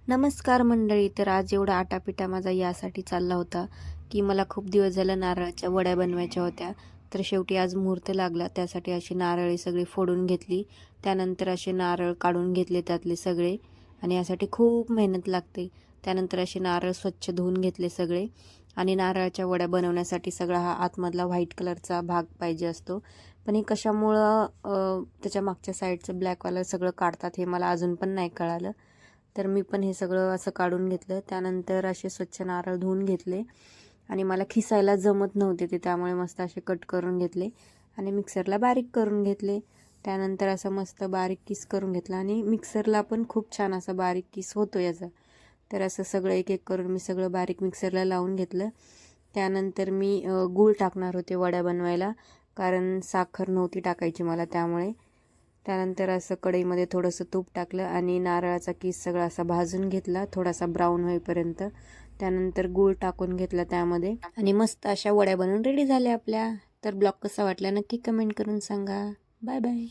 नमस्कार मंडळी. तर आज एवढा आटापिटा माझा यासाठी चालला होता की मला खूप दिवस झालं नारळाच्या वड्या बनवायच्या होत्या. तर शेवटी आज मुहूर्त लागला. त्यासाठी अशी नारळे सगळी फोडून घेतली. त्यानंतर असे नारळ काढून घेतले त्यातले सगळे आणि यासाठी खूप मेहनत लागते. त्यानंतर असे नारळ स्वच्छ धुवून घेतले सगळे आणि नारळाच्या वड्या बनवण्यासाठी सगळा हा आतमधला व्हाईट कलरचा भाग पाहिजे असतो. पण हे कशामुळं त्याच्या मागच्या साईडचं ब्लॅकवालं सगळं काढतात हे मला अजून पण नाही कळालं. तर मी पण हे सगळं असं काढून घेतलं. त्यानंतर असे स्वच्छ नारळ धुवून घेतले आणि मला खिसायला जमत नव्हते ते, त्यामुळे मस्त असे कट करून घेतले आणि मिक्सरला बारीक करून घेतले. त्यानंतर असं मस्त बारीक किस करून घेतला आणि मिक्सरला पण खूप छान असा बारीक किस होतो याचा. तर असं सगळं एक एक करून मी सगळं बारीक मिक्सरला लावून घेतलं. त्यानंतर मी गूळ टाकणार होते वड्या बनवायला, कारण साखर नव्हती टाकायची मला त्यामुळे. त्यानंतर असं कढईमध्ये थोडंसं तूप टाकलं आणि नारळाचा किस सगळा असा भाजून घेतला थोडासा ब्राऊन होईपर्यंत. त्यानंतर गूळ टाकून घेतला त्यामध्ये आणि मस्त अशा वड्या बनवून रेडी झाल्या आपल्या. तर ब्लॉग कसा वाटला नक्की कमेंट करून सांगा. Bye bye.